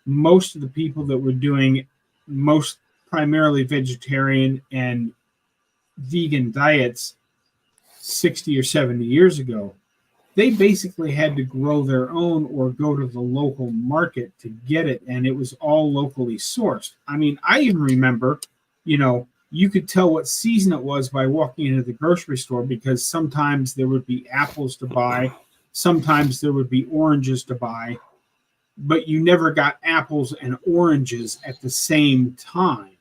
most of the people that were doing most primarily vegetarian and vegan diets 60 or 70 years ago, they basically had to grow their own or go to the local market to get it, and it was all locally sourced. I mean, I even remember, you could tell what season it was by walking into the grocery store, because sometimes there would be apples to buy, sometimes there would be oranges to buy, but you never got apples and oranges at the same time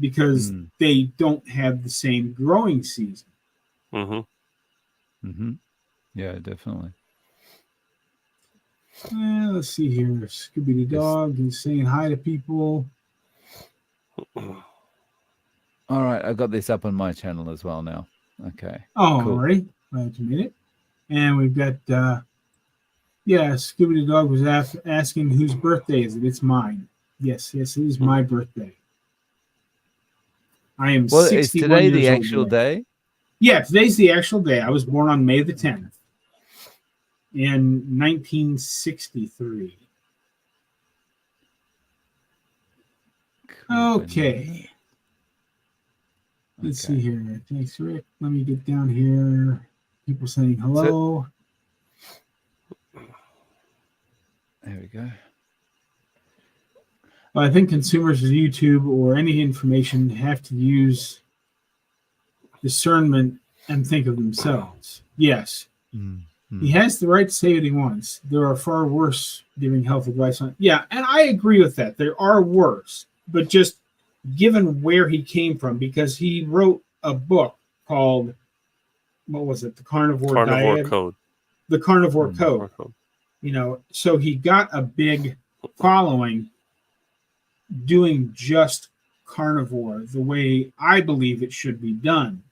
because they don't have the same growing season. Yeah, definitely. Let's see here. Scooby the dog is saying hi to people. All right, I got this up on my channel as well now. Okay. Oh, cool. all right. Glad you made it. And we've got, Scooby the dog was asking whose birthday is it? It's mine. Yes, it is my birthday. I am 61 is today years the old actual today. day? Yeah, today's the actual day. I was born on May the 10th in 1963. Okay. Let's see here. Thanks, Rick. Let me get down here. People saying hello. There we go. Well, I think consumers of YouTube or any information have to use discernment and think of themselves. Yes. He has the right to say what he wants. There are far worse giving health advice on. Yeah, and I agree with that. There are worse, but just given where he came from, because he wrote a book called, what was it? The Carnivore Diet? Code. The Carnivore Code. So he got a big following doing just carnivore the way I believe it should be done.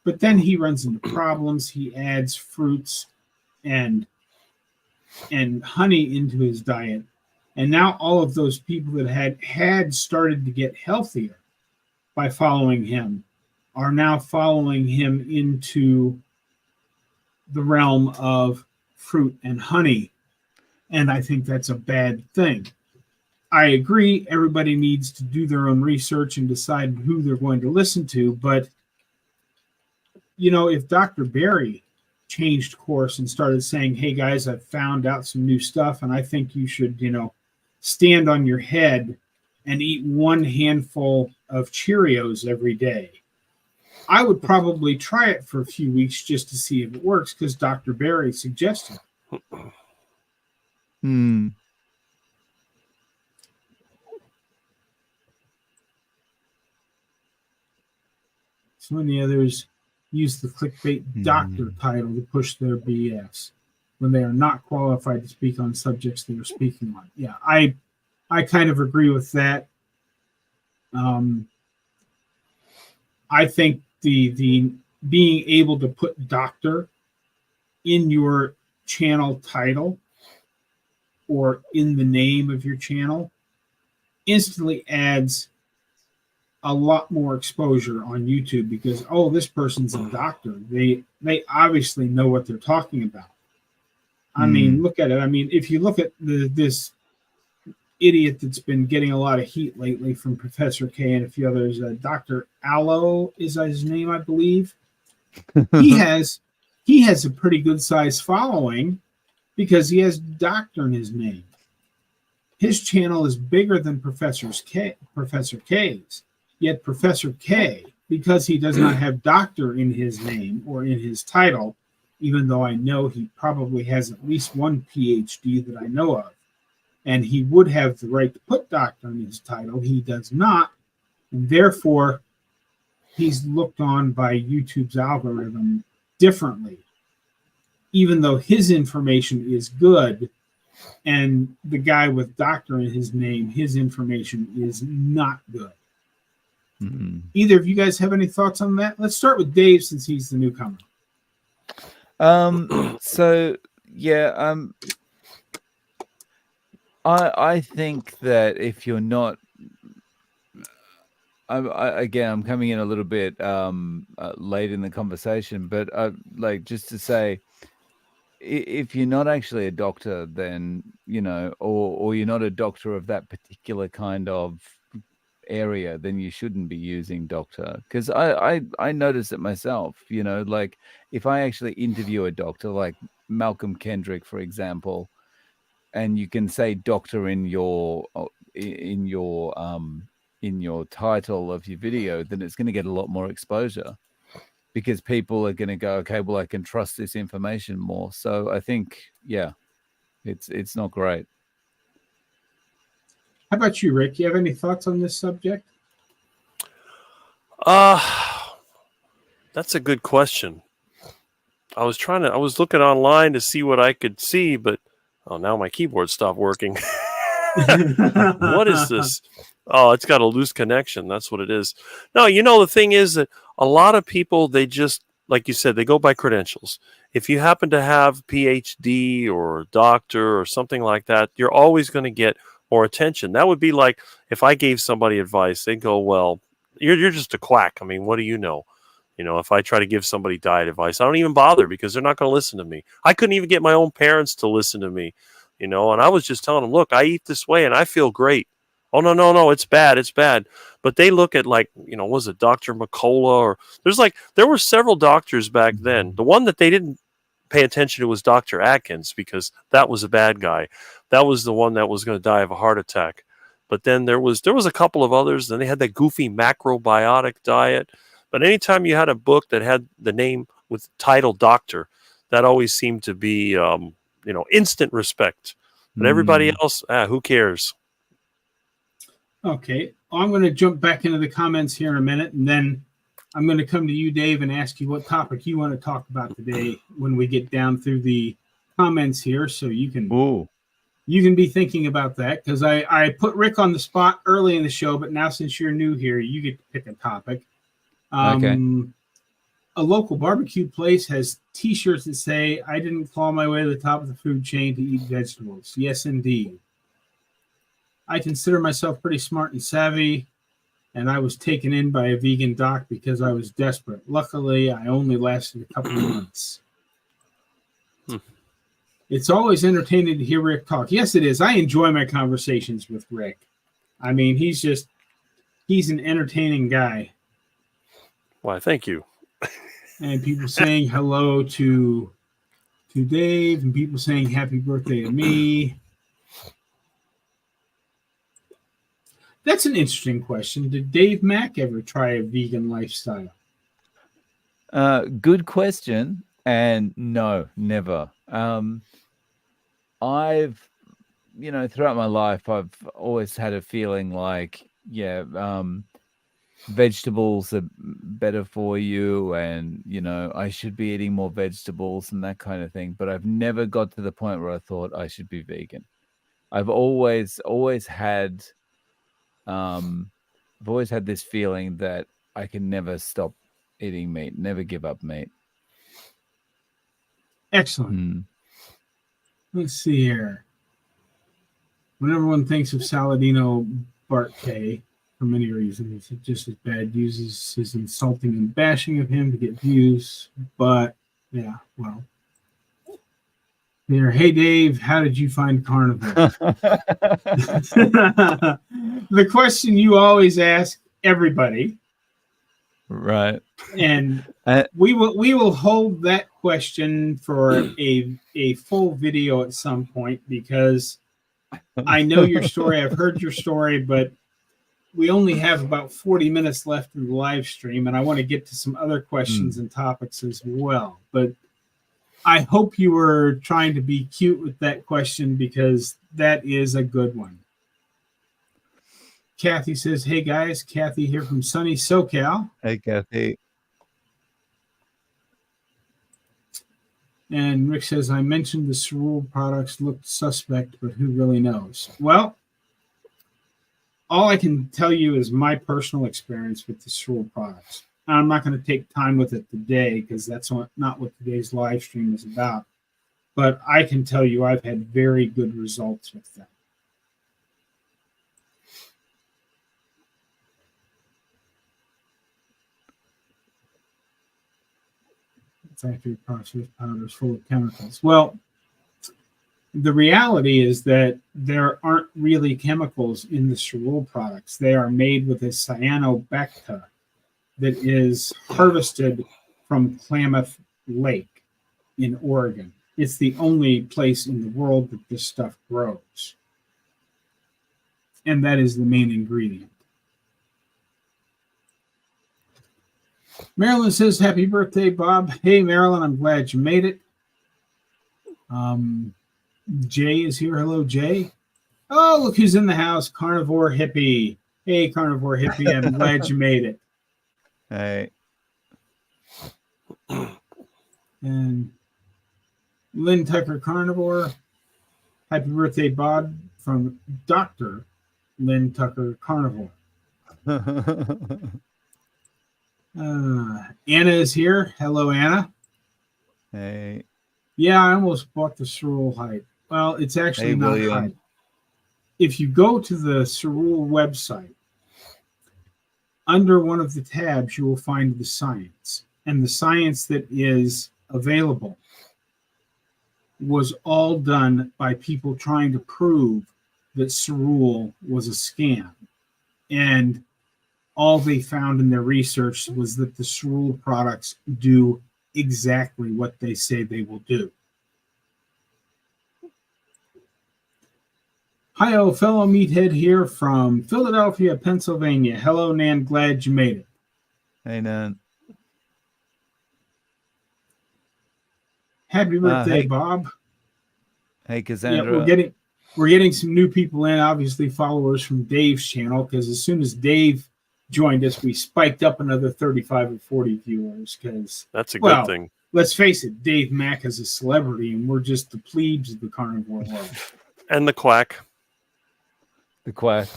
But then he runs into problems. He adds fruits and honey into his diet. And now all of those people that had started to get healthier by following him are now following him into the realm of fruit and honey. And I think that's a bad thing. I agree, everybody needs to do their own research and decide who they're going to listen to. But, if Dr. Berry changed course and started saying, hey, guys, I've found out some new stuff, and I think you should, stand on your head and eat one handful of Cheerios every day, I would probably try it for a few weeks just to see if it works, because Dr. Berry suggested it. So many others use the clickbait doctor title to push their BS when they are not qualified to speak on subjects they are speaking on. Yeah, I kind of agree with that. I think the being able to put doctor in your channel title or in the name of your channel instantly adds a lot more exposure on YouTube, because this person's a doctor. They obviously know what they're talking about. I mean, look at it. I mean, if you look at this idiot that's been getting a lot of heat lately from Professor K and a few others, Dr. Allo is his name, I believe. He has a pretty good sized following because he has doctor in his name. His channel is bigger than Professor K's. Yet Professor K, because he does not have doctor in his name or in his title, even though I know he probably has at least one PhD that I know of, and he would have the right to put doctor in his title, he does not, and therefore he's looked on by YouTube's algorithm differently, even though his information is good, and the guy with doctor in his name, his information is not good. Either of you guys have any thoughts on that? Let's start with Dave, since he's the newcomer. I think that if you're not, I'm coming in a little bit late in the conversation, but just to say, if you're not actually a doctor, then, or you're not a doctor of that particular kind of area, then you shouldn't be using doctor. Because I notice it myself, like if I actually interview a doctor, like Malcolm Kendrick, for example, and you can say doctor in your title of your video, then it's going to get a lot more exposure, because people are going to go, okay, well, I can trust this information more. So I think, yeah, it's not great. How about you, Rick? You have any thoughts on this subject? That's a good question. I was looking online to see what I could see, but now my keyboard stopped working. What is this? Oh, it's got a loose connection. That's what it is. No, the thing is that a lot of people, they just, like you said, they go by credentials. If you happen to have PhD or doctor or something like that, you're always going to get more attention. That would be like if I gave somebody advice, they'd go, well, you're just a quack. I mean, what do you know? If I try to give somebody diet advice, I don't even bother, because they're not going to listen to me. I couldn't even get my own parents to listen to me, and I was just telling them, look, I eat this way and I feel great. Oh, no, it's bad. It's bad. But they look at, like, was it Dr. McCullough, or there were several doctors back then. The one that they didn't pay attention to was Dr. Atkins, because that was a bad guy. That was the one that was going to die of a heart attack. But then there was a couple of others. Then they had that goofy macrobiotic diet. But anytime you had a book that had the name with title doctor, that always seemed to be, instant respect. But everybody else, who cares? Okay. I'm going to jump back into the comments here in a minute, and then I'm going to come to you, Dave, and ask you what topic you want to talk about today when we get down through the comments here, so you can be thinking about that, because I put Rick on the spot early in the show, but now since you're new here, you get to pick a topic. Okay. A local barbecue place has T-shirts that say, "I didn't claw my way to the top of the food chain to eat vegetables." Yes, indeed. I consider myself pretty smart and savvy, and I was taken in by a vegan doc because I was desperate. Luckily, I only lasted a couple of months. It's always entertaining to hear Rick talk. Yes, it is. I enjoy my conversations with Rick. I mean, he's an entertaining guy. Why, thank you. And people saying hello to Dave, and people saying happy birthday to me. That's an interesting question. Did Dave Mack ever try a vegan lifestyle? Good question. And no, never. I've, throughout my life, I've always had a feeling like, vegetables are better for you, and I should be eating more vegetables and that kind of thing. But I've never got to the point where I thought I should be vegan. I've always had this feeling that I can never stop eating meat, never give up meat. Excellent. Let's see here. When everyone thinks of Saladino Bartke, for many reasons, it's just as bad, uses his insulting and bashing of him to get views. But yeah, well. There, hey Dave, how did you find Carnivore? The question you always ask everybody, right? And we will hold that question for a full video at some point, because I know your story. I've heard your story, but we only have about 40 minutes left in the live stream, and I want to get to some other questions and topics as well. But I hope you were trying to be cute with that question, because that is a good one. Kathy says, hey guys, Kathy here from sunny SoCal. Hey, Kathy. And Rick says, I mentioned the cereal products looked suspect, but who really knows? Well, all I can tell you is my personal experience with the cereal products. I'm not going to take time with it today, because that's not what today's live stream is about. But I can tell you I've had very good results with them. factory processed powders full of chemicals. Well, the reality is that there aren't really chemicals in the cerule products. They are made with a cyanobacter that is harvested from Klamath Lake in Oregon. It's the only place in the world that this stuff grows. And that is the main ingredient. Marilyn says, happy birthday, Bob. Hey, Marilyn, I'm glad you made it. Jay is here. Hello, Jay. Oh, look who's in the house. Carnivore Hippie. Hey, Carnivore Hippie, I'm glad you made it. Hey. And Lynn Tucker Carnivore. Happy birthday, Bob, from Dr. Lynn Tucker Carnivore. Anna is here. Hello, Anna. Hey. Yeah, I almost bought the Cerule Hype. Well, it's actually Hey, not William. Hype. If you go to the Cerule website, under one of the tabs, you will find the science. And the science that is available was all done by people trying to prove that Cerule was a scam. And all they found in their research was that the Cerule products do exactly what they say they will do. Hi, fellow meathead here from Philadelphia, Pennsylvania. Hello, Nan. Glad you made it. Hey, Nan. Happy birthday, hey. Bob. Hey, Yeah, Cassandra. we're getting some new people in, obviously followers from Dave's channel, because as soon as Dave joined us, we spiked up another 35 or 40 viewers. Because That's a good thing. Let's face it, Dave Mack is a celebrity, and we're just the plebes of the carnivore world. And the quack. The quack.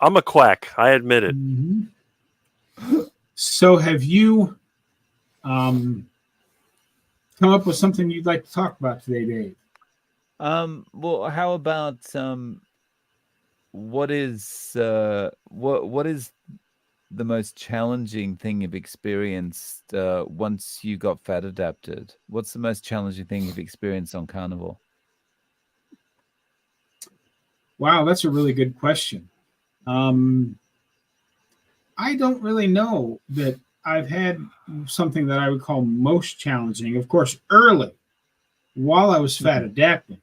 I'm a quack. I admit it. Mm-hmm. So have you come up with something you'd like to talk about today, Dave? Well, how about what is the most challenging thing you've experienced once you got fat adapted? What's the most challenging thing you've experienced on carnivore? Wow, that's a really good question. I don't really know that I've had something that I would call most challenging. Of course, early, while I was fat adapting,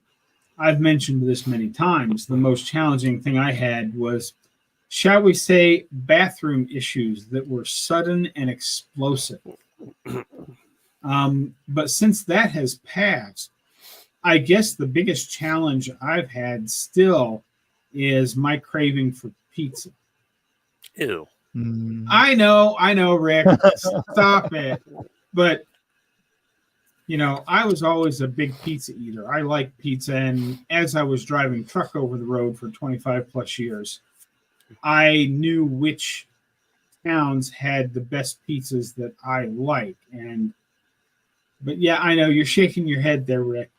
I've mentioned this many times, the most challenging thing I had was, shall we say, bathroom issues that were sudden and explosive. But since that has passed, I guess the biggest challenge I've had still is my craving for pizza. Ew. I know, Rick. Stop it. But, you know, I was always a big pizza eater. I like pizza. And as I was driving truck over the road for 25 plus years, I knew which towns had the best pizzas that I like. But yeah, I know you're shaking your head there, Rick.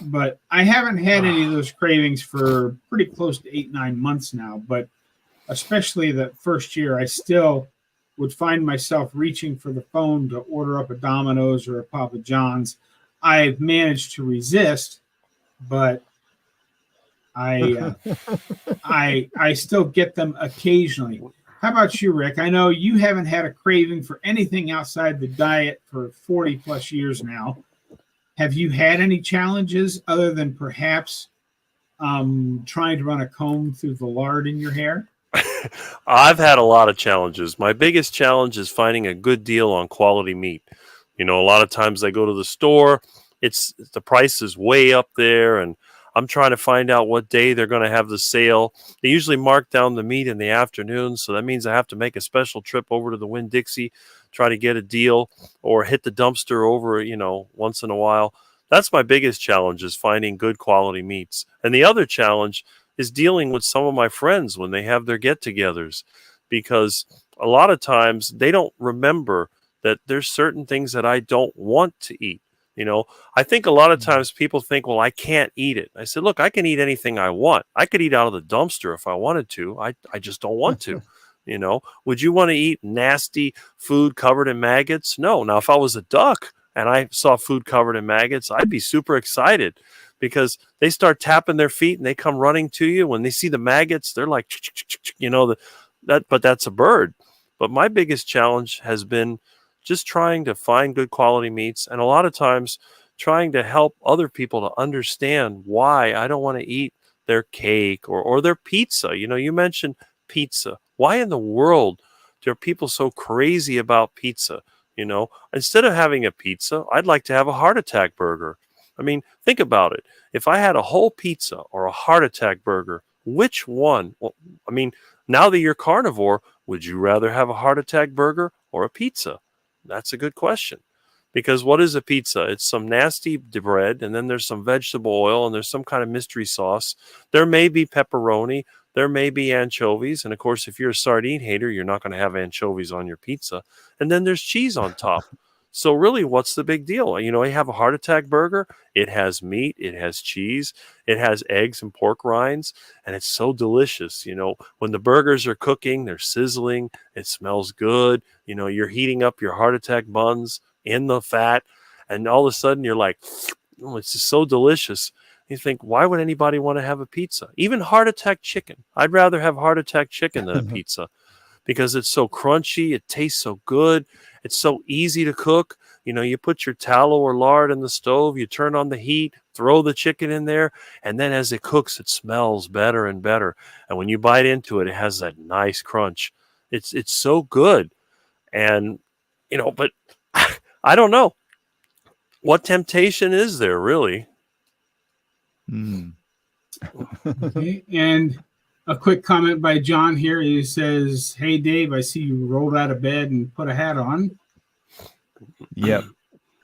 But I haven't had any of those cravings for pretty close to 8-9 months now. But especially the first year, I still would find myself reaching for the phone to order up a Domino's or a Papa John's. I've managed to resist, but I still get them occasionally. How about you, Rick? I know you haven't had a craving for anything outside the diet for 40 plus years now. Have you had any challenges other than perhaps trying to run a comb through the lard in your hair? I've had a lot of challenges. My biggest challenge is finding a good deal on quality meat. You know, a lot of times I go to the store, the price is way up there, and I'm trying to find out what day they're going to have the sale. They usually mark down the meat in the afternoon, so that means I have to make a special trip over to the Winn-Dixie, try to get a deal, or hit the dumpster over, once in a while. That's my biggest challenge, is finding good quality meats. And the other challenge is dealing with some of my friends when they have their get-togethers, because a lot of times they don't remember that there's certain things that I don't want to eat. I think a lot of times people think, well, I can't eat it. I said, look, I can eat anything I want. I could eat out of the dumpster if I wanted to. I just don't want to. You know, would you want to eat nasty food covered in maggots? No. Now, if I was a duck and I saw food covered in maggots, I'd be super excited because they start tapping their feet and they come running to you. When they see the maggots, they're like, you know, but that's a bird. But my biggest challenge has been just trying to find good quality meats, and a lot of times trying to help other people to understand why I don't want to eat their cake or their pizza. You know, you mentioned pizza. Why in the world are people so crazy about pizza? You know, instead of having a pizza, I'd like to have a heart attack burger. I mean, think about it. If I had a whole pizza or a heart attack burger, which one? Well, I mean, now that you're carnivore, would you rather have a heart attack burger or a pizza? That's a good question. Because what is a pizza? It's some nasty bread, and then there's some vegetable oil, and there's some kind of mystery sauce. There may be pepperoni. There may be anchovies. And of course, if you're a sardine hater, you're not going to have anchovies on your pizza. And then there's cheese on top. So really, what's the big deal? You know, you have a heart attack burger. It has meat. It has cheese. It has eggs and pork rinds. And it's so delicious. You know, when the burgers are cooking, they're sizzling. It smells good. You know, you're heating up your heart attack buns in the fat. And all of a sudden, you're like, oh, it's just so delicious. You think, why would anybody want to have a pizza? Even heart attack chicken. I'd rather have heart attack chicken than a pizza because it's so crunchy. It tastes so good. It's so easy to cook. You know, you put your tallow or lard in the stove, you turn on the heat, throw the chicken in there, and then as it cooks, it smells better and better. And when you bite into it, it has that nice crunch. It's so good. And, you know, but I don't know. What temptation is there, really? Okay. And a quick comment by John here. He says, "Hey, Dave, I see you rolled out of bed and put a hat on." Yep.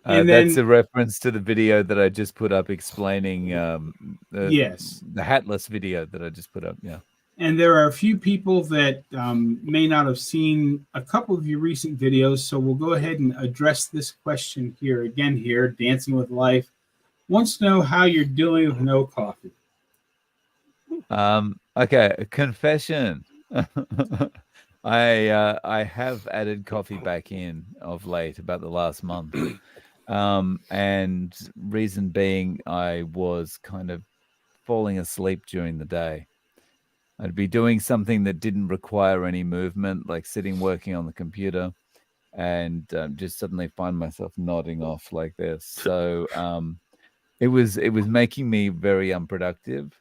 And that's then- a reference to the video that I just put up explaining Yes. the hatless video that I just put up. Yeah. And there are a few people that may not have seen a couple of your recent videos, so we'll go ahead and address this question here again. Here, Dancing with Life wants to know how you're doing with no coffee. Okay, a confession. I have added coffee back in of late, about the last month. And reason being, I was kind of falling asleep during the day. I'd be doing something that didn't require any movement, like sitting working on the computer, and just suddenly find myself nodding off like this. So it was making me very unproductive.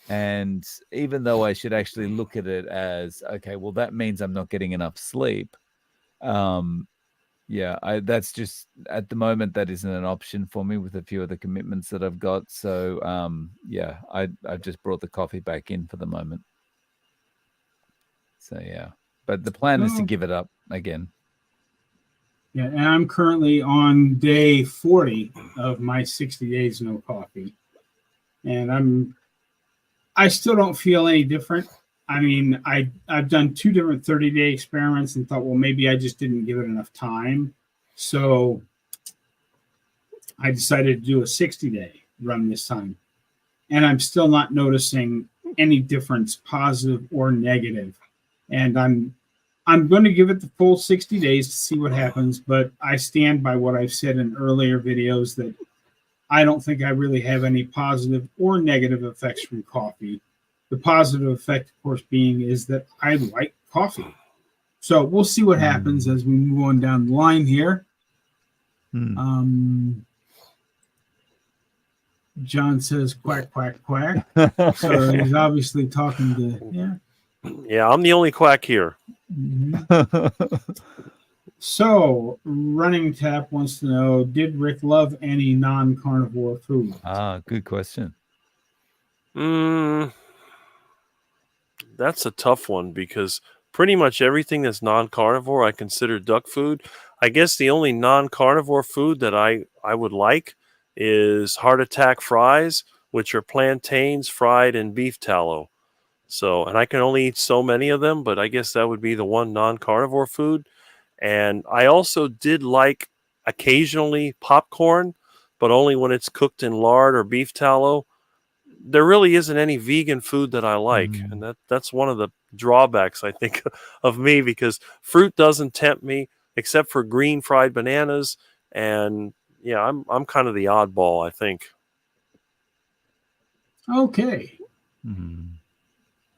And even though I should actually look at it as, okay, well, that means I'm not getting enough sleep. Yeah, that's just, at the moment, that isn't an option for me with a few of the commitments that I've got. So yeah, I've just brought the coffee back in for the moment. So yeah, but the plan is to give it up again. Yeah, and I'm currently on day 40 of my 60 days no coffee. And I still don't feel any different. I mean, I've done 2 different 30-day experiments and thought, well, maybe I just didn't give it enough time. So I decided to do a 60-day run this time. And I'm still not noticing any difference, positive or negative. And I'm going to give it the full 60 days to see what happens, but I stand by what I've said in earlier videos that I don't think I really have any positive or negative effects from coffee. The positive effect, of course, being is that I like coffee. So we'll see what happens as we move on down the line here. John says, quack, quack, quack. So he's obviously talking to, yeah. Yeah, I'm the only quack here. So, Running Tap wants to know, did Rick love any non-carnivore food? Good question. That's a tough one because pretty much everything that's non-carnivore I consider duck food. I guess the only non-carnivore food that I would like is heart attack fries, which are plantains fried in beef tallow. So, and I can only eat so many of them, but I guess that would be the one non-carnivore food. And I also did like occasionally popcorn, but only when it's cooked in lard or beef tallow. There really isn't any vegan food that I like, and that's one of the drawbacks, I think, of me, because fruit doesn't tempt me except for green fried bananas. And yeah, I'm kind of the oddball, I think. Okay. Mhm.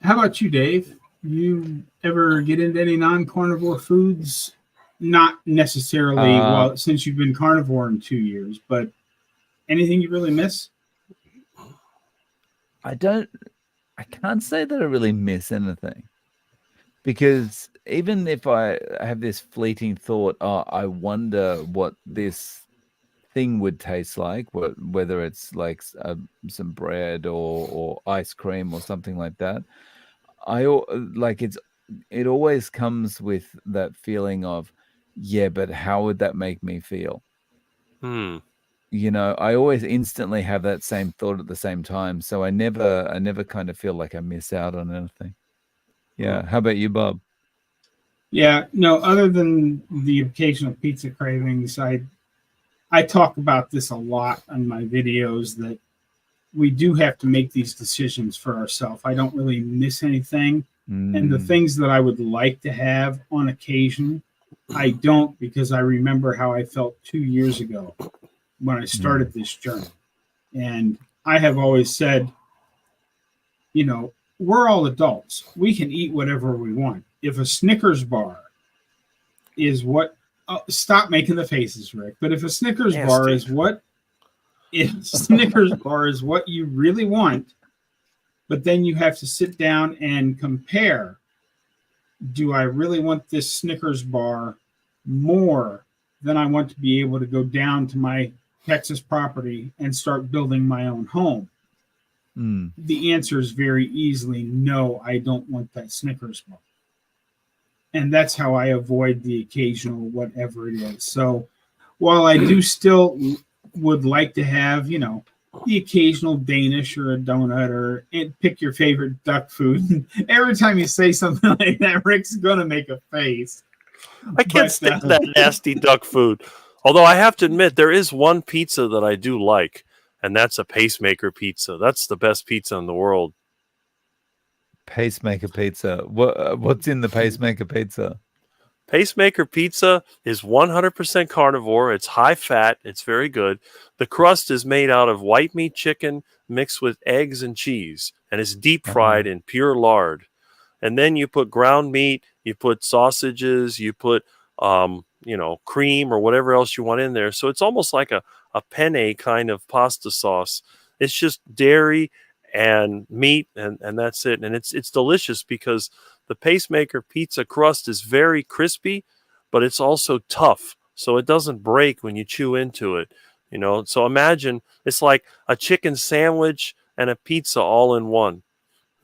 How about you, Dave? You ever get into any non-carnivore foods? Not necessarily, well, since you've been carnivore in 2 years, but anything you really miss? I can't say that I really miss anything, because even if I have this fleeting thought, oh, I wonder what this thing would taste like, whether it's like some bread or ice cream or something like that, it always comes with that feeling of, yeah, but how would that make me feel? I always instantly have that same thought at the same time, so I never kind of feel like I miss out on anything. Yeah. How about you, Bob? Yeah, no, other than the occasional pizza cravings, I talk about this a lot on my videos, that we do have to make these decisions for ourselves. I don't really miss anything. And the things that I would like to have on occasion, I don't, because I remember how I felt 2 years ago when I started this journey. And I have always said, we're all adults. We can eat whatever we want. If a Snickers bar is what, stop making the faces, Rick. But if a Snickers bar is what you really want, but then you have to sit down and compare, do I really want this Snickers bar more than I want to be able to go down to my Texas property and start building my own home? The answer is very easily no, I don't want that Snickers bar. And that's how I avoid the occasional whatever it is. So while I do still would like to have, the occasional Danish or a donut, and pick your favorite duck food. Every time you say something like that, Rick's going to make a face. I can't stand that nasty duck food. Although I have to admit, there is one pizza that I do like, and that's a pacemaker pizza. That's the best pizza in the world. Pacemaker pizza. What's in the pacemaker pizza? Pacemaker pizza is 100% carnivore. It's high fat. It's very good. The crust is made out of white meat chicken mixed with eggs and cheese, and it's deep fried in pure lard. And then you put ground meat, you put sausages, you put cream or whatever else you want in there. So it's almost like a penne kind of pasta sauce. It's just dairy and meat, and that's it. And it's delicious because the pacemaker pizza crust is very crispy, but it's also tough, so it doesn't break when you chew into it. So imagine it's like a chicken sandwich and a pizza all in one.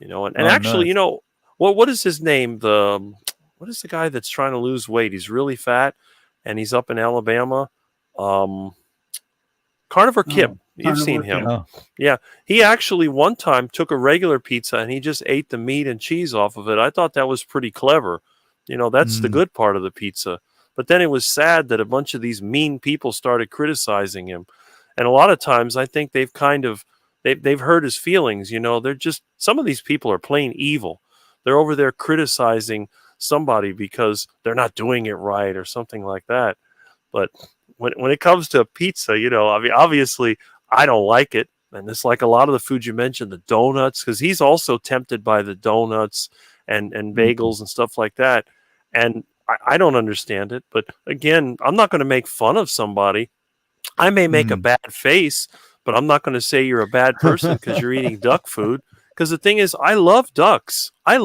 And actually, nice. What is his name? What is the guy that's trying to lose weight? He's really fat, and he's up in Alabama. Carnivore Kip. You've seen him. Oh. Yeah. He actually one time took a regular pizza and he just ate the meat and cheese off of it. I thought that was pretty clever. That's the good part of the pizza. But then it was sad that a bunch of these mean people started criticizing him. And a lot of times I think they've they've hurt his feelings. They're just, some of these people are plain evil. They're over there criticizing somebody because they're not doing it right or something like that. But when it comes to pizza, obviously I don't like it. And it's like a lot of the food you mentioned, the donuts, because he's also tempted by the donuts and bagels and stuff like that. And I don't understand it. But again, I'm not going to make fun of somebody. I may make a bad face, but I'm not going to say you're a bad person because you're eating duck food. Because the thing is, I love ducks. I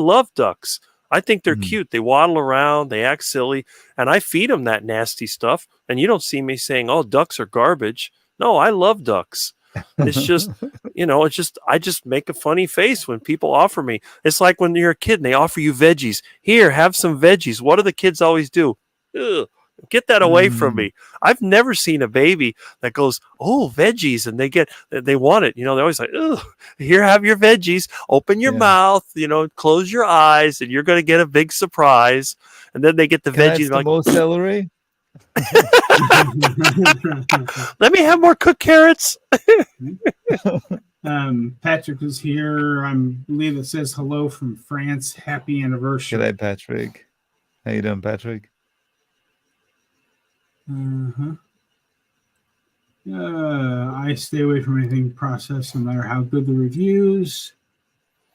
think they're cute. They waddle around, they act silly, and I feed them that nasty stuff. And you don't see me saying, "Oh, ducks are garbage." No, I love ducks. It's just, I just make a funny face when people offer me. It's like when you're a kid and they offer you veggies. Here, have some veggies. What do the kids always do? Ugh, get that away from me. I've never seen a baby that goes, "Oh, veggies," and they want it. They're always like, "Ugh, here, have your veggies. Open your mouth, close your eyes, and you're going to get a big surprise." And then they get the veggies. Like, more celery. Let me have more cooked carrots. Patrick is here. I believe it says hello from France. Happy anniversary. G'day, Patrick. How you doing, Patrick? Uh-huh. I stay away from anything processed, no matter how good the reviews.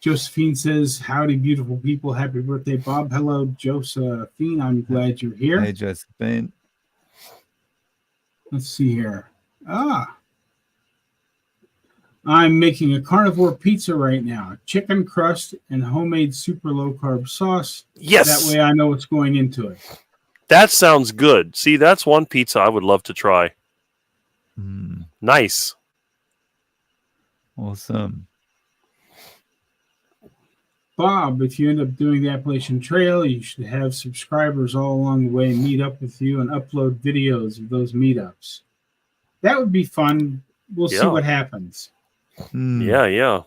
Josephine says, howdy, beautiful people. Happy birthday, Bob. Hello, Josephine. I'm glad you're here. Hey, Josephine. Let's see here. I'm making a carnivore pizza right now. Chicken crust and homemade super low-carb sauce. Yes. That way I know what's going into it. That sounds good. See, that's one pizza I would love to try. Nice. Awesome. Bob, if you end up doing the Appalachian Trail, you should have subscribers all along the way meet up with you and upload videos of those meetups. That would be fun. We'll see what happens. Yeah.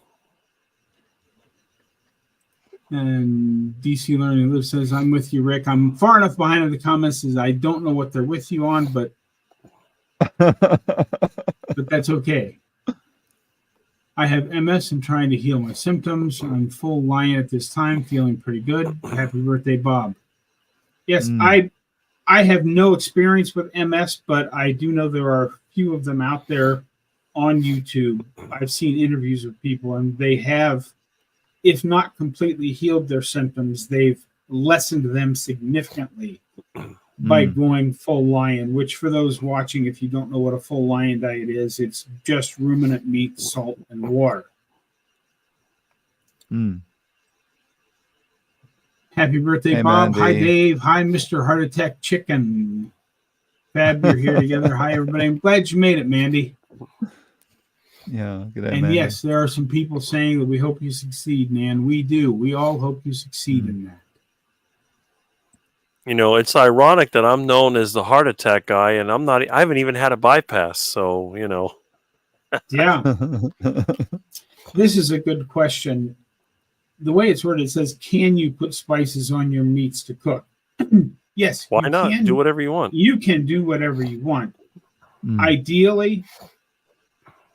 And DC Learning Live says, I'm with you, Rick. I'm far enough behind in the comments as I don't know what they're with you on, but that's okay. I have MS and trying to heal my symptoms. I'm full lion at this time, feeling pretty good. Happy birthday, Bob. Yes, I have no experience with MS, but I do know there are a few of them out there on YouTube. I've seen interviews with people, and they have, if not completely healed their symptoms, they've lessened them significantly by going full lion, which for those watching, if you don't know what a full lion diet is, it's just ruminant meat, salt, and water. Happy birthday, hey, Bob. Mandy. Hi, Dave. Hi, Mr. Heart Attack Chicken. Fab, you're here together. Hi, everybody. I'm glad you made it, Mandy. Yeah, good day, And Mandy. yes, there are some people saying that we hope you succeed, man. We do. We all hope you succeed in that. You know, it's ironic that I'm known as the heart attack guy, and I haven't even had a bypass. So, you know. Yeah. This is a good question. The way it's worded, it says, can you put spices on your meats to cook? Yes. Why not? Do whatever you want. You can do whatever you want. Ideally,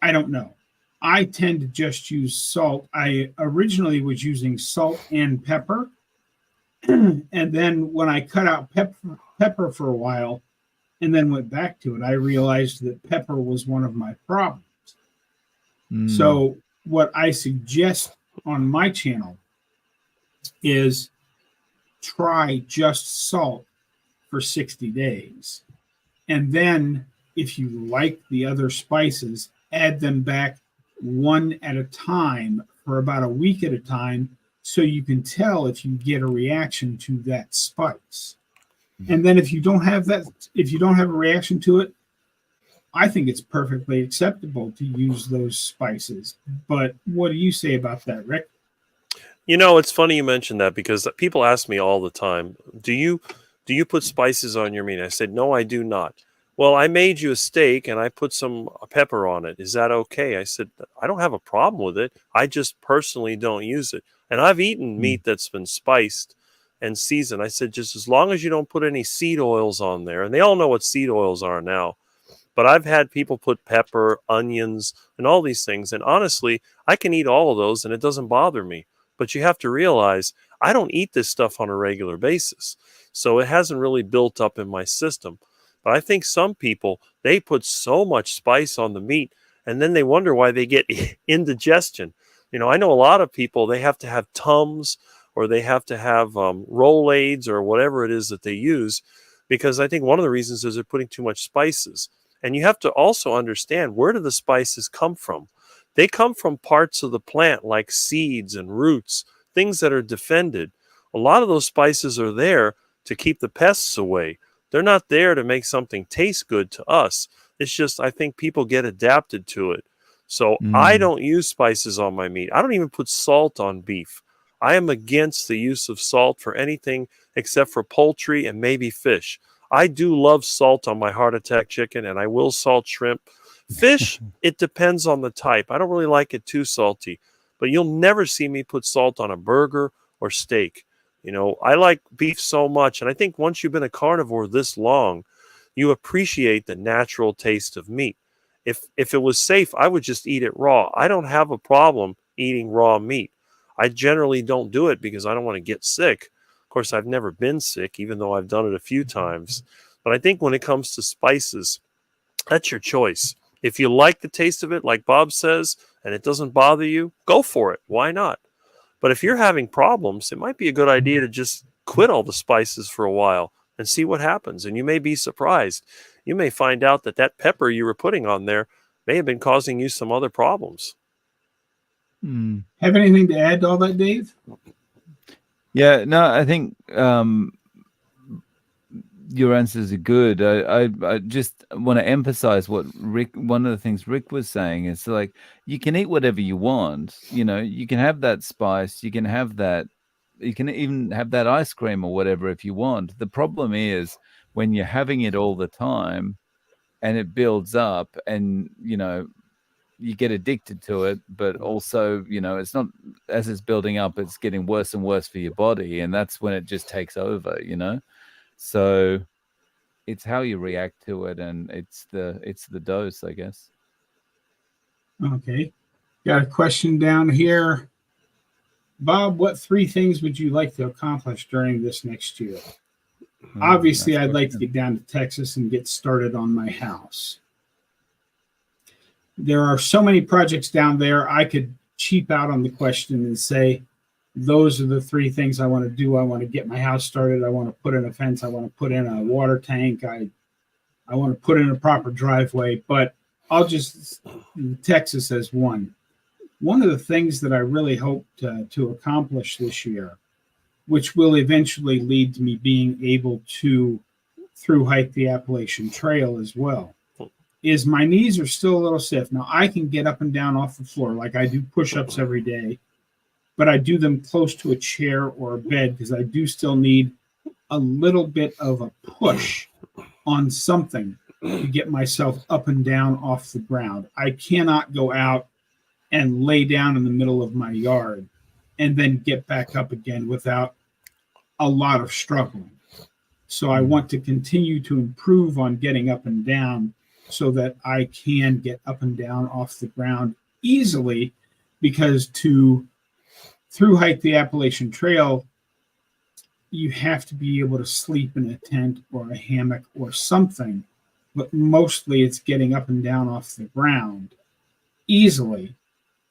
I don't know. I tend to just use salt. I originally was using salt and pepper. And then when I cut out pepper for a while and then went back to it, I realized that pepper was one of my problems. So what I suggest on my channel is try just salt for 60 days. And then if you like the other spices, add them back one at a time for about a week at a time, so you can tell if you get a reaction to that spice. And then if you don't have a reaction to it, I think it's perfectly acceptable to use those spices. But what do you say about that, Rick? You know, it's funny you mentioned that, because people ask me all the time, do you put spices on your meat? I said, no, I do not. Well, I made you a steak and I put some pepper on it. Is that okay? I said, I don't have a problem with it. I just personally don't use it. And I've eaten meat that's been spiced and seasoned. I said, just as long as you don't put any seed oils on there. And they all know what seed oils are now. But I've had people put pepper, onions, and all these things. And honestly, I can eat all of those and it doesn't bother me. But you have to realize I don't eat this stuff on a regular basis. So it hasn't really built up in my system. But I think some people, they put so much spice on the meat and then they wonder why they get indigestion. You know, I know a lot of people, they have to have Tums or they have to have Rolaids or whatever it is that they use, because I think one of the reasons is they're putting too much spices. And you have to also understand, where do the spices come from? They come from parts of the plant like seeds and roots, things that are defended. A lot of those spices are there to keep the pests away. They're not there to make something taste good to us. It's just, I think people get adapted to it. So I don't use spices on my meat. I don't even put salt on beef. I am against the use of salt for anything except for poultry and maybe fish. I do love salt on my heart attack chicken, and I will salt shrimp. Fish, it depends on the type. I don't really like it too salty, but you'll never see me put salt on a burger or steak. You know, I like beef so much, and I think once you've been a carnivore this long, you appreciate the natural taste of meat. If it was safe, I would just eat it raw. I don't have a problem eating raw meat. I generally don't do it because I don't want to get sick. Of course, I've never been sick, even though I've done it a few times. But I think when it comes to spices, that's your choice. If you like the taste of it, like Bob says, and it doesn't bother you, go for it. Why not? But if you're having problems, it might be a good idea to just quit all the spices for a while and see what happens. And you may be surprised. You may find out that that pepper you were putting on there may have been causing you some other problems. Have anything to add to all that, Dave? Yeah, no, I think your answers are good. I just want to emphasize what one of the things Rick was saying is like, you can eat whatever you want. You know, you can have that spice, you can have that, you can even have that ice cream or whatever if you want. The problem is when you're having it all the time and it builds up and, you know, you get addicted to it, but also, you know, it's not, as it's building up, it's getting worse and worse for your body. And that's when it just takes over, you know? So it's how you react to it, and it's the dose, I guess. Okay. Got a question down here. Bob, what 3 things would you like to accomplish during this next year? Obviously, I'd like to get down to Texas and get started on my house. There are so many projects down there, I could cheap out on the question and say, those are the 3 things I want to do. I want to get my house started. I want to put in a fence. I want to put in a water tank. I want to put in a proper driveway. But I'll just Texas as one. One of the things that I really hope to accomplish this year, which will eventually lead to me being able to through hike the Appalachian Trail as well, is my knees are still a little stiff. Now, I can get up and down off the floor. Like I do push-ups every day, but I do them close to a chair or a bed because I do still need a little bit of a push on something to get myself up and down off the ground. I cannot go out and lay down in the middle of my yard and then get back up again without a lot of struggling. So I want to continue to improve on getting up and down so that I can get up and down off the ground easily, because to through hike the Appalachian Trail, you have to be able to sleep in a tent or a hammock or something, but mostly it's getting up and down off the ground easily,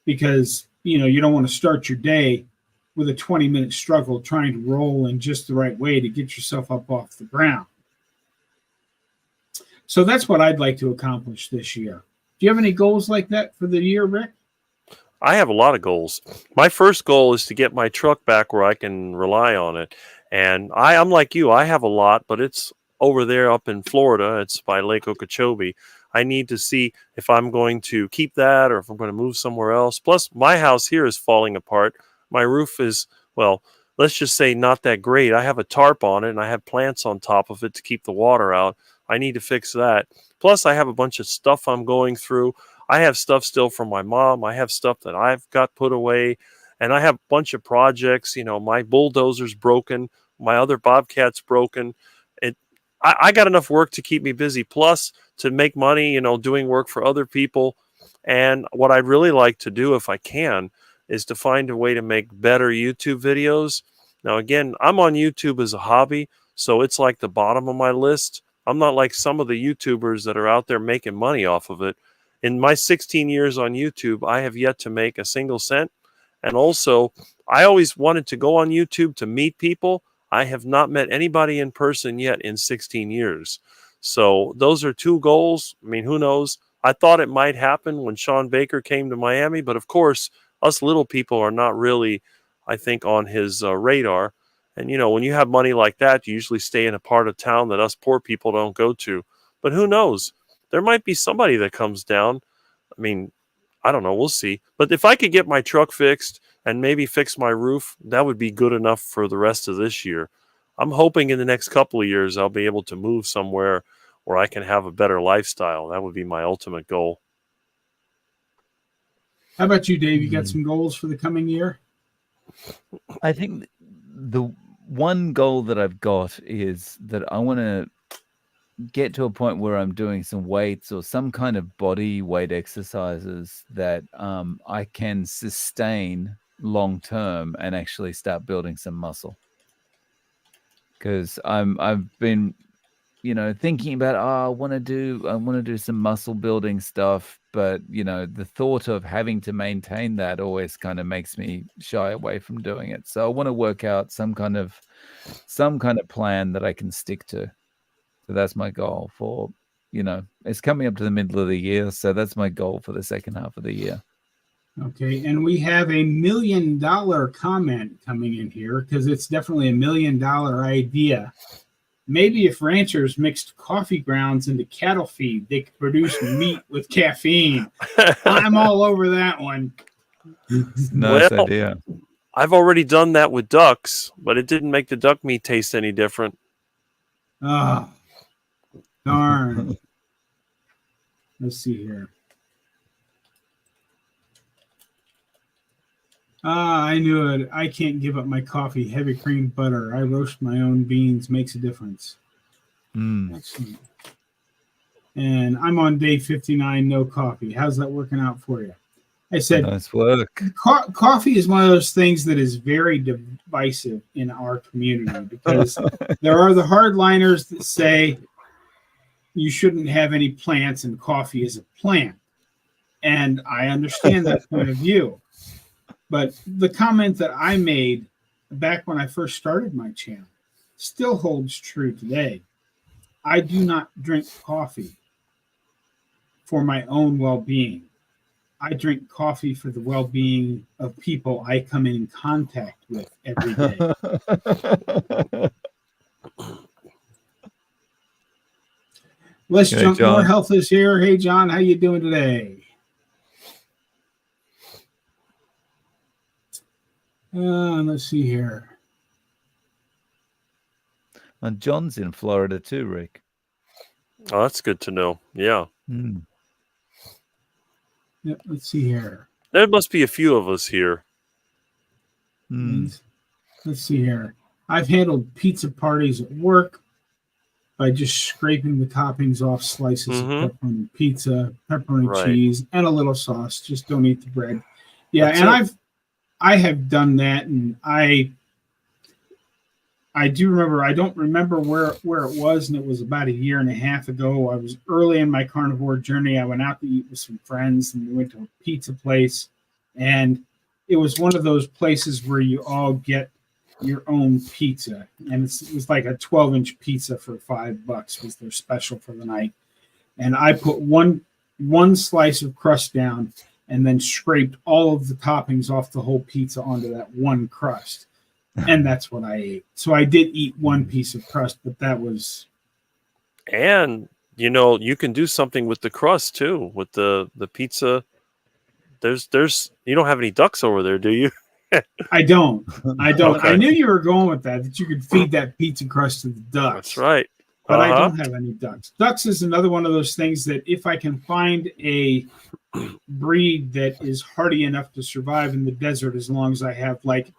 because you know you don't want to start your day with a 20-minute struggle trying to roll in just the right way to get yourself up off the ground. So that's what I'd like to accomplish this year. Do you have any goals like that for the year, Rick? I have a lot of goals. My first goal is to get my truck back where I can rely on it. And I'm like you, I have a lot, but it's over there up in Florida. It's by Lake Okeechobee. I need to see if I'm going to keep that or if I'm going to move somewhere else. Plus, my house here is falling apart. My roof is, well, let's just say not that great. I have a tarp on it and I have plants on top of it to keep the water out. I need to fix that. Plus, I have a bunch of stuff I'm going through. I have stuff still from my mom. I have stuff that I've got put away. And I have a bunch of projects. You know, my bulldozer's broken. My other Bobcat's broken. I got enough work to keep me busy. Plus, to make money, you know, doing work for other people. And what I'd really like to do, if I can, is to find a way to make better YouTube videos. Now, again, I'm on YouTube as a hobby, so it's like the bottom of my list. I'm not like some of the YouTubers that are out there making money off of it. In my 16 years on YouTube, I have yet to make a single cent. And also, I always wanted to go on YouTube to meet people. I have not met anybody in person yet in 16 years. So those are 2 goals. I mean, who knows? I thought it might happen when Sean Baker came to Miami, but of course, us little people are not really, I think, on his radar. And, you know, when you have money like that, you usually stay in a part of town that us poor people don't go to. But who knows? There might be somebody that comes down. I mean, I don't know. We'll see. But if I could get my truck fixed and maybe fix my roof, that would be good enough for the rest of this year. I'm hoping in the next couple of years I'll be able to move somewhere where I can have a better lifestyle. That would be my ultimate goal. How about you, Dave? You got some goals for the coming year? I think the one goal that I've got is that I want to get to a point where I'm doing some weights or some kind of body weight exercises that I can sustain long term and actually start building some muscle. Because I've been, thinking about, I want to do some muscle building stuff, but the thought of having to maintain that always kind of makes me shy away from doing it. So I want to work out some kind of plan that I can stick to. So that's my goal for, it's coming up to the middle of the year, so that's my goal for the second half of the year. Okay, and we have $1 million comment coming in here because it's definitely $1 million idea. Maybe if ranchers mixed coffee grounds into cattle feed, they could produce meat with caffeine. I'm all over that one. Nice idea. I've already done that with ducks, but it didn't make the duck meat taste any different. Oh, darn. Let's see here. I knew it. I can't give up my coffee. Heavy cream butter. I roast my own beans. Makes a difference. Excellent. And I'm on day 59, no coffee. How's that working out for you? I said, nice work. Coffee is one of those things that is very divisive in our community because there are the hardliners that say you shouldn't have any plants and coffee is a plant. And I understand that point of view. But the comment that I made back when I first started my channel still holds true today. I do not drink coffee for my own well-being. I drink coffee for the well-being of people I come in contact with every day. Let's jump. John. More Health is here. Hey, John, how you doing today? Let's see here. And John's in Florida too, Rick. Oh, that's good to know. Yeah. Yep, let's see here. There must be a few of us here. Let's see here. I've handled pizza parties at work by just scraping the toppings off slices of pepperoni pizza, pepperoni cheese, and a little sauce. Just don't eat the bread. Yeah, that's and I have done that, and I do remember. I don't remember where it was, and it was about 1.5 years ago. I was early in my carnivore journey. I went out to eat with some friends, and we went to a pizza place, and it was one of those places where you all get your own pizza, and it was like a 12-inch pizza for $5 was their special for the night. And I put one slice of crust down, and then scraped all of the toppings off the whole pizza onto that one crust. And that's what I ate. So I did eat one piece of crust, but that was... And, you can do something with the crust, too, with the pizza. There's you don't have any ducks over there, do you? I don't. Okay. I knew you were going with that you could feed that pizza crust to the ducks. That's right. But I don't have any ducks. Ducks is another one of those things that if I can find a breed that is hardy enough to survive in the desert, as long as I have like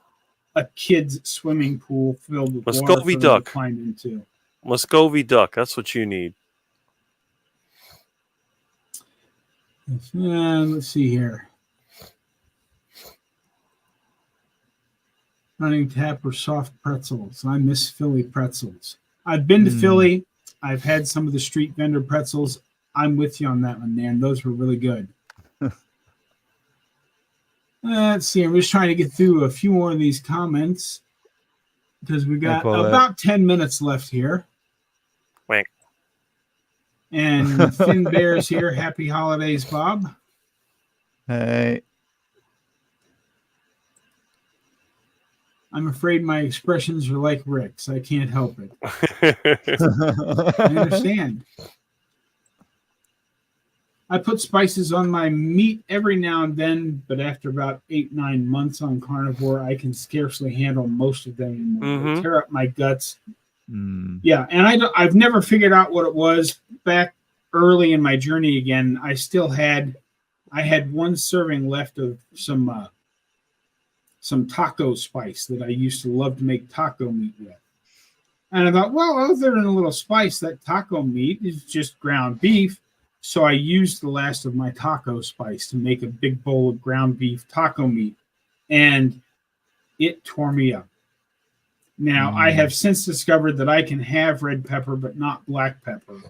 a kid's swimming pool filled with water for them to climb into. Muscovy duck. That's what you need. And let's see here. Running tap or soft pretzels. I miss Philly pretzels. I've been to Philly. I've had some of the street vendor pretzels. I'm with you on that one, man. Those were really good. Let's see. I'm just trying to get through a few more of these comments because we got about 10 minutes left here. Wink. And Finn Bear's here. Happy holidays, Bob. Hey. I'm afraid my expressions are like Rick's. I can't help it. I understand. I put spices on my meat every now and then, but after about 8-9 months on carnivore, I can scarcely handle most of them anymore. They tear up my guts. Yeah, and I've never figured out what it was. Back early in my journey again, I had one serving left of some taco spice that I used to love to make taco meat with. And I thought, well, other than a little spice, that taco meat is just ground beef. So I used the last of my taco spice to make a big bowl of ground beef taco meat. And it tore me up. Now, I have since discovered that I can have red pepper, but not black pepper.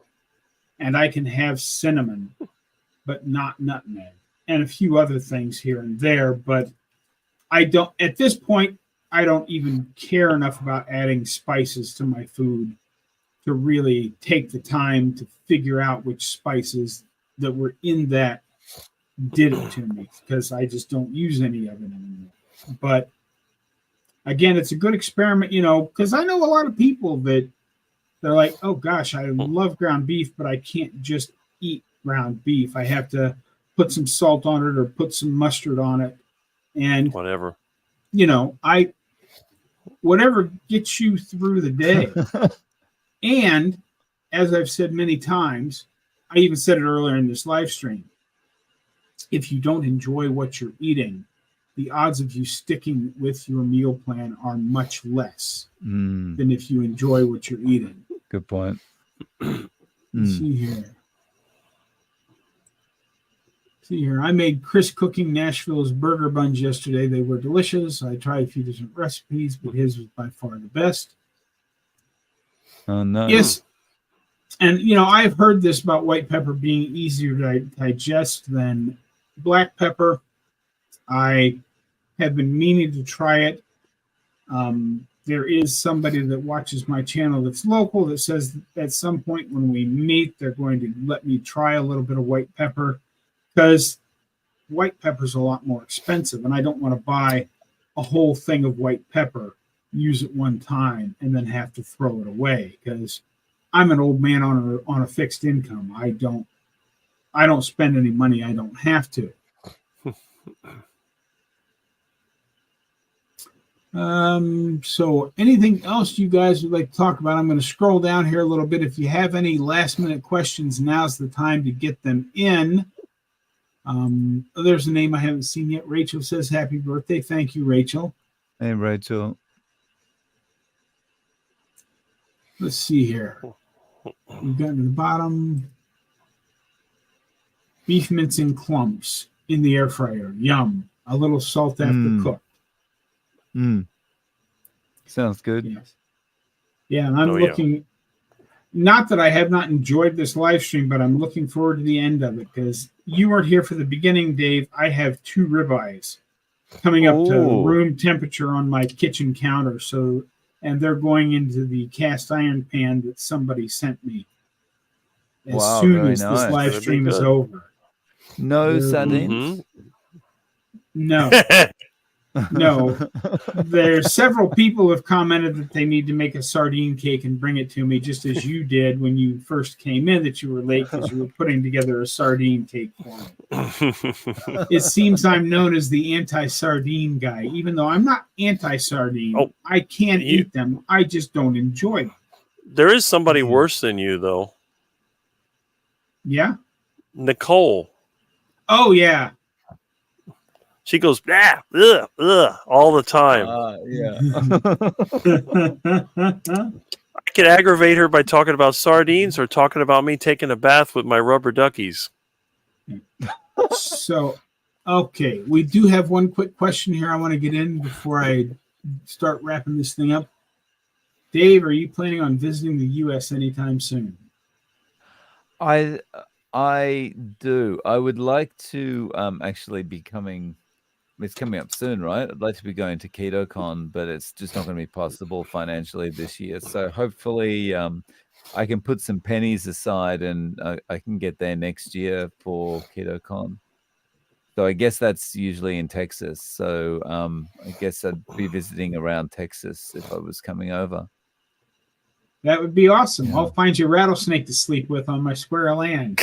And I can have cinnamon, but not nutmeg. And a few other things here and there. But I don't, at this point, I don't even care enough about adding spices to my food to really take the time to figure out which spices that were in that did it to me, because I just don't use any of it anymore. But again, it's a good experiment, you know, because I know a lot of people that they're like, oh gosh, I love ground beef, but I can't just eat ground beef. I have to put some salt on it or put some mustard on it. And whatever, you know, whatever gets you through the day. And as I've said many times, I even said it earlier in this live stream, if you don't enjoy what you're eating, the odds of you sticking with your meal plan are much less than if you enjoy what you're eating. Good point. Let's see here. I made Chris Cooking Nashville's burger buns yesterday. They were delicious. I tried a few different recipes, but his was by far the best. Oh, no. Yes. And, you know, I've heard this about white pepper being easier to digest than black pepper. I have been meaning to try it. There is somebody that watches my channel that's local that says at some point when we meet, they're going to let me try a little bit of white pepper, because white pepper is a lot more expensive, and I don't want to buy a whole thing of white pepper, use it one time, and then have to throw it away, because I'm an old man on a fixed income. I don't spend any money I don't have to. So anything else you guys would like to talk about? I'm going to scroll down here a little bit. If you have any last minute questions, now's the time to get them in. There's a name I haven't seen yet. Rachel says happy birthday. Thank you, Rachel. Hey, Rachel. Let's see here. We've got to the bottom. Beef mince in clumps in the air fryer. Yum. A little salt after cooked. Sounds good. Yes. Yeah, and I'm looking, not that I have not enjoyed this live stream, but I'm looking forward to the end of it, because you weren't here for the beginning, Dave. I have 2 ribeyes coming up to room temperature on my kitchen counter. So, and they're going into the cast iron pan that somebody sent me as soon as this live stream is over. No sardines? No. No. There's several people have commented that they need to make a sardine cake and bring it to me, just as you did when you first came in, that you were late because you were putting together a sardine cake for me. It seems I'm known as the anti-sardine guy, even though I'm not anti-sardine. Oh, I can't eat them. I just don't enjoy them. There is somebody worse than you, though. Yeah? Nicole. Oh, yeah. She goes, all the time. I could aggravate her by talking about sardines or talking about me taking a bath with my rubber duckies. So, okay. We do have one quick question here I want to get in before I start wrapping this thing up. Dave, are you planning on visiting the U.S. anytime soon? I do. I would like to actually be coming. It's coming up soon, right? I'd like to be going to KetoCon, but it's just not going to be possible financially this year. So hopefully I can put some pennies aside and I can get there next year for KetoCon. So I guess that's usually in Texas. So I guess I'd be visiting around Texas if I was coming over. That would be awesome. Yeah. I'll find you a rattlesnake to sleep with on my square of land.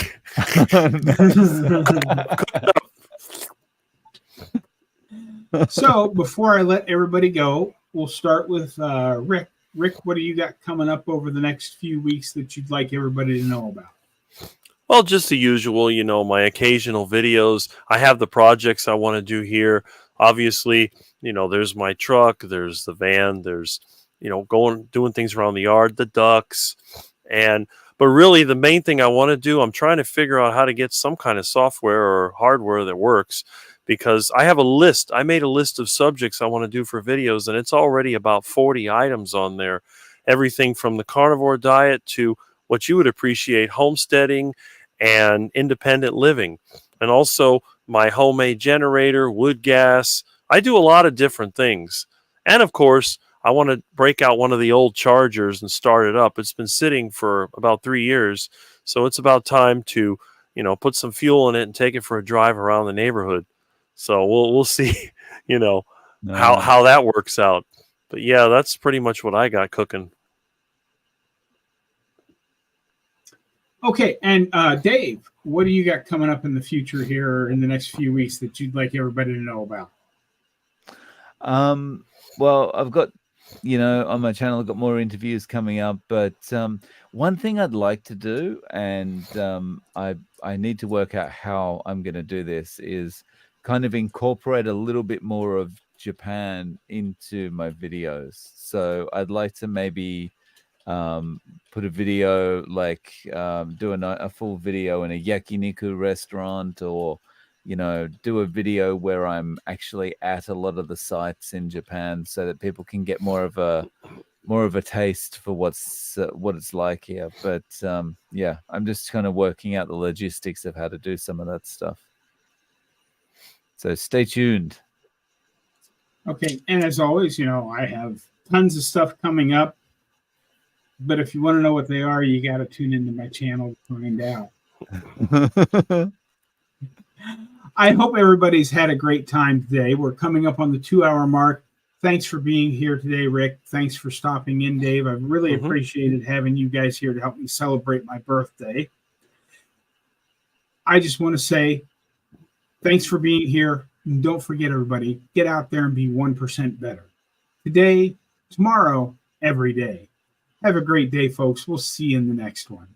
So before I let everybody go, we'll start with Rick. Rick, what do you got coming up over the next few weeks that you'd like everybody to know about? Well, just the usual, you know, my occasional videos. I have the projects I want to do here. Obviously, you know, there's my truck, there's the van, there's, doing things around the yard, the ducks, but really the main thing I want to do, I'm trying to figure out how to get some kind of software or hardware that works, because I have a list. I made a list of subjects I want to do for videos, and it's already about 40 items on there. Everything from the carnivore diet to what you would appreciate, homesteading and independent living. And also my homemade generator, wood gas. I do a lot of different things. And of course, I want to break out one of the old chargers and start it up. It's been sitting for about 3 years. So it's about time to, put some fuel in it and take it for a drive around the neighborhood. So we'll see, how that works out. But yeah, that's pretty much what I got cooking. Okay, and Dave, what do you got coming up in the future here in the next few weeks that you'd like everybody to know about? Well, I've got, on my channel, I've got more interviews coming up, but one thing I'd like to do, and I need to work out how I'm going to do this, is kind of incorporate a little bit more of Japan into my videos. So I'd like to maybe put a video, like do a full video in a yakiniku restaurant, or do a video where I'm actually at a lot of the sites in Japan, so that people can get more of a taste for what it's like here. But yeah, I'm just kind of working out the logistics of how to do some of that stuff. So stay tuned. Okay, and as always, I have tons of stuff coming up. But if you want to know what they are, you got to tune into my channel to find out. I hope everybody's had a great time today. We're coming up on the 2-hour mark. Thanks for being here today, Rick. Thanks for stopping in, Dave. I've really appreciated having you guys here to help me celebrate my birthday. I just want to say thanks for being here. And don't forget, everybody, get out there and be 1% better. Today, tomorrow, every day. Have a great day, folks. We'll see you in the next one.